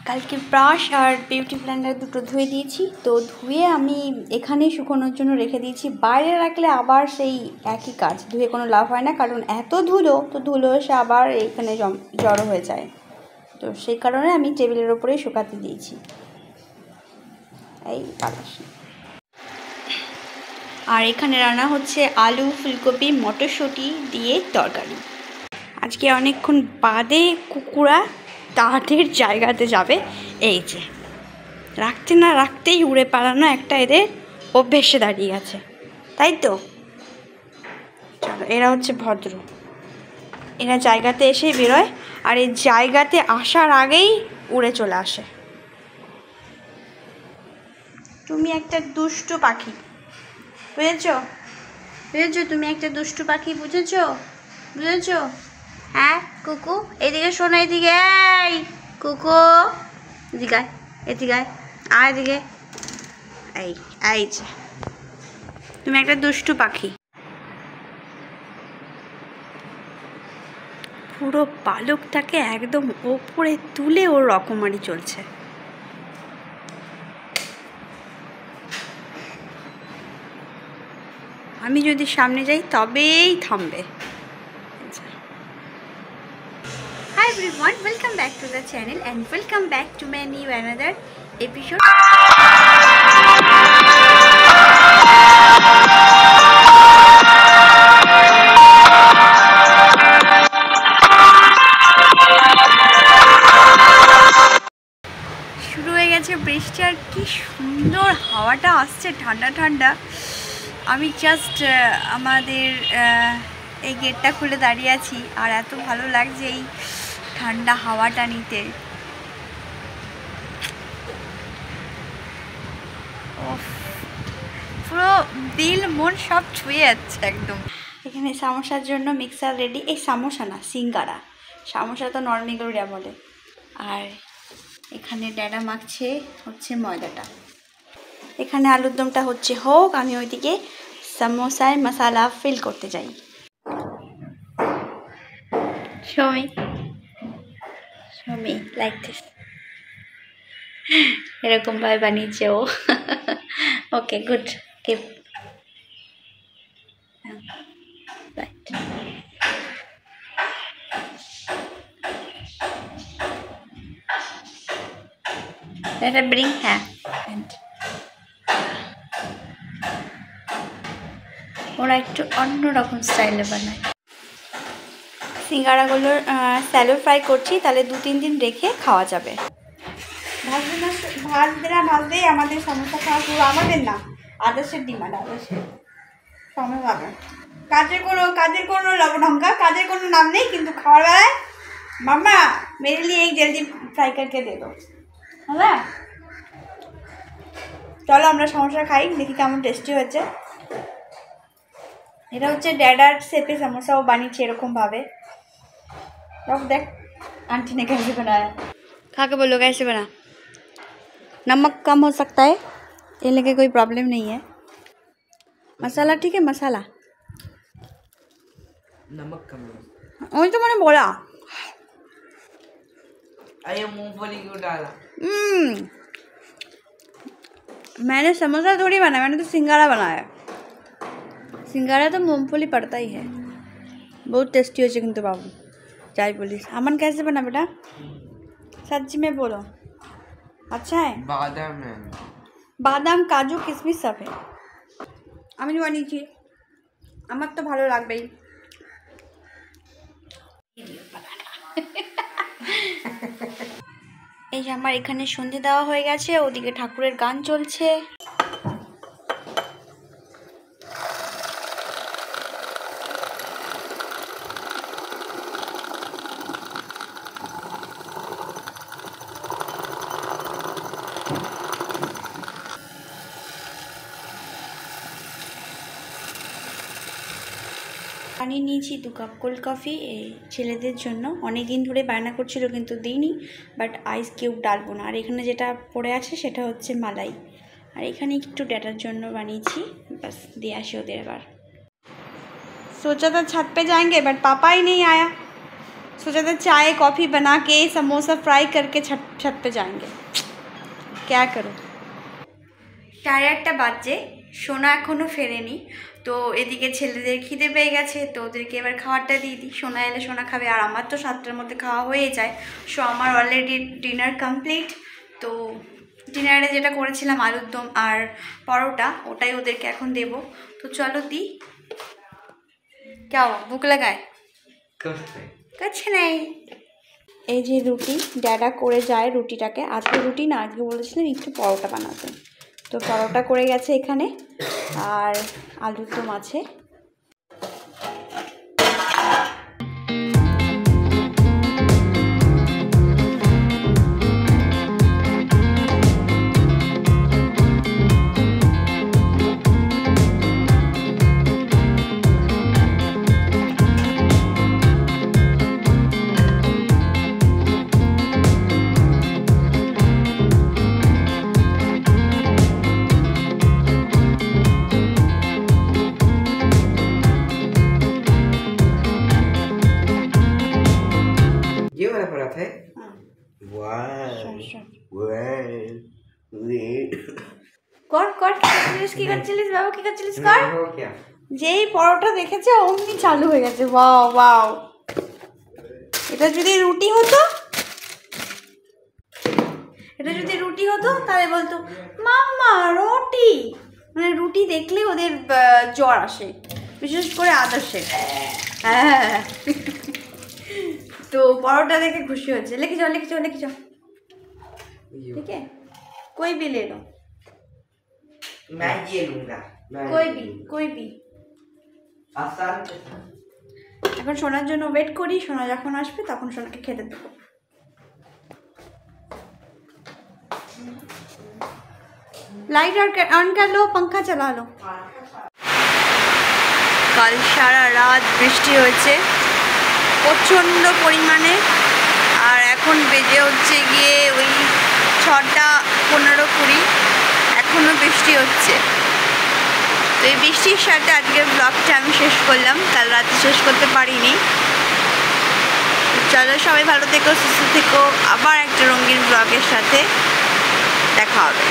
কালকে ব্রাশ আর beauty Blender দুটো ধুয়ে দিয়েছি, তো ধুয়ে আমি এখানেই শুকোনোর জন্য রেখে দিয়েছি। বাইরে রাখলে আবার সেই একই কাজ, ধুয়ে কোনো লাভ হয় না, কারণ এত ধুলো, তো ধুলো এসে আবার এইখানে জড়ো হয়ে যায়। তো সেই কারণে আমি টেবিলের ওপরেই শুকাতে দিয়েছি। এই বাতাস। আর এখানে রান্না হচ্ছে আলু, ফুলকপি, মটরশুঁটি দিয়ে তরকারি। আজকে অনেকক্ষণ বাদে কুকুরা তাদের জায়গাতে যাবে। এই যে রাখতে না রাখতেই উড়ে পালানো একটা এদের অভ্যেসে দাঁড়িয়ে আছে, তাই তো? চলো, এরা হচ্ছে ভদ্র, এরা জায়গাতে এসেই বেরোয়, আর এই জায়গাতে আসার আগেই উড়ে চলে আসে। তুমি একটা দুষ্টু পাখি, বুঝেছো? বুঝেছো? তুমি একটা দুষ্টু পাখি, বুঝেছো? বুঝেছো? হ্যাঁ কুকু, এদিকে শোনো, এদিকে। এই কুকু, এদিকে আয়, এদিকে আয়, আয় এদিকে। এই এই যে তুমি একটা দুষ্টু পাখি। পুরো পালকটাকে একদম ওপরে তুলে ওর রকমারি চলছে। আমি যদি সামনে যাই তবেই থামবে। Hi everyone, welcome back to the channel and welcome back to my new another episode. শুরু হয়ে গেছে বৃষ্টি, আর কি সুন্দর হাওয়াটা আসছে, ঠান্ডা ঠান্ডা। আমি জাস্ট আমাদের এই গেটটা খুলে দাঁড়িয়ে আছি, আর এত ভালো লাগছে এই ঠান্ডা হাওয়াটা নিতে। পুরো দিল মন সব ছুঁয়ে যাচ্ছে একদম। এখানে সামোসার জন্য মিক্সার রেডি। এই সামোসা না, সিঙ্গারা। সামোসা তো নর্মিগড়িয়া বলে। আর এখানে ড্যাডা মাখছে হচ্ছে ময়দাটা। এখানে আলুর দমটা হচ্ছে হোক, আমি ওইদিকে সামোসায় মশলা ফিল করতে যাই। Show me. Show me like this. এরকম ভাবে বানিয়েছে ও। ওকে, গুড, কিপ। রাইট। এটা ব্রিং, হ্যাঁ। ওরা একটু অন্যরকম স্টাইলে বানায়। সিঙ্গারাগুলোর স্যালো ফ্রাই করছি, তাহলে 2-3 দিন রেখে খাওয়া যাবে। ভাজতেই আমাদের সমস্যা খাওয়া শুরু, আমাদের না, আদর্শের ডিমান্ড, আদর্শের সময় পাবে। কাজের কোনো লবণঙ্কা, কাজের কোনো নাম নেই, কিন্তু খাওয়ার বেলায় মাম্মা মেরে লিয়ে এক জলদি ফ্রাই করকে দে দো। হ্যাঁ, চলো আমরা সমোসা খাই, দেখি কেমন টেস্টি হয়েছে। এটা হচ্ছে ড্যাডার শেপে সমোসা, ও বানিয়েছে এরকমভাবে। देख आंटी ने कैसे बनाया, खा के बोलो कैसे बना। नमक कम हो सकता है, ये लेके कोई प्रॉब्लम नहीं है। मसाला ठीक है, मसाला नमक कम है। वही तो मैंने बोला। अरे मूंगफली क्यों डाला? मैंने समोसा थोड़ी बनाया, मैंने तो सिंगारा बनाया। सिंगारा तो मूंगफली पड़ता ही है। बहुत टेस्टी हो किंतु बाबू चाय बोलिस। अमन कैसे बना बेटा, सच्ची में बोलो, अच्छा है? बादाम है, बादाम काजू किशमिश सब है। আমি বানিয়েছি, আমার তো ভালো লাগবেই। এই যে আমার এখানে সন্ধে দেওয়া হয়ে গেছে, ওদিকে ঠাকুরের গান চলছে। বানিয়ে নিয়েছি 2 কাপ কোল্ড কফি এই ছেলেদের জন্য। অনেক দিন ধরে বায়না করছিল কিন্তু দিইনি, বাট আইস কিউব ডালবো না। আর এখানে যেটা পড়ে আছে সেটা হচ্ছে মালাই। আর এখানে একটু ড্যাডার জন্য বানিয়েছি, बस দিয়ে আসি ওদের। এবার सोचा था छत पे जाएंगे बट पापा ही नहीं आया। सोचा था चाय कॉफ़ी बना के समोसा फ्राई करके छत पे जाएंगे, क्या करूँ। 1:30 বাজে, সোনা এখনও ফেরেনি। তো এদিকে ছেলেদের খিদে পেয়ে গেছে, তো ওদেরকে এবার খাবারটা দিয়ে দিই। সোনা এলে সোনা খাবে, আর আমার তো 7টার মধ্যে খাওয়া হয়ে যায়। সো আমার অলরেডি ডিনার কমপ্লিট। তো ডিনারে যেটা করেছিলাম আলুর দম আর পরোটা, ওটাই ওদেরকে এখন দেব। তো চলো দিই। क्या हुआ, भूख लगा है? कुछ नहीं। এই যে রুটি ড্যাডা করে যায় রুটিটাকে, আজকে রুটি না, আজকে বলেছিলাম একটু পরোটা বানাতে। তো পরোটা করে গেছে এখানে, আর আলুর দম আছে। ये वाला पराठा है। কর কর, কি করছিলিস বাবু, কি করছিলিস কর। हो क्या? যেই পরোটা দেখেছে অমনি চালু হয়ে গেছে, ওয়াও ওয়াও। এটা যদি রুটি হতো, তাহলে বলতো মাম্মা রুটি। মানে রুটি দেখলে ওদের জ্বর আসে, বিশেষ করে আদর্শে। হ্যাঁ, তো পরোটা দেখে খুশি হচ্ছে। लेके जाओ ठीक है, कोई भी ले लो, मैं ये लूंगा। कोई भी। आसान। এখন সোনার জন্য ওয়েট করি, সোনা যখন আসবে তখন সোনাকে খেতে দেবো। লাইট অন कर लो, पंखा चला लो। কাল সারা রাত বৃষ্টি হয়েছে প্রচণ্ড পরিমাণে, আর এখন বেজে হচ্ছে গিয়ে ওই 6:15-20, এখনও বৃষ্টি হচ্ছে। তো এই বৃষ্টির সাথে আজকের ব্লগটা আমি শেষ করলাম, কাল রাতে শেষ করতে পারিনি। চলো সবাই ভালো থেকো, সুস্থ থেকো, আবার একটা রঙিন ব্লগের সাথে দেখা হবে।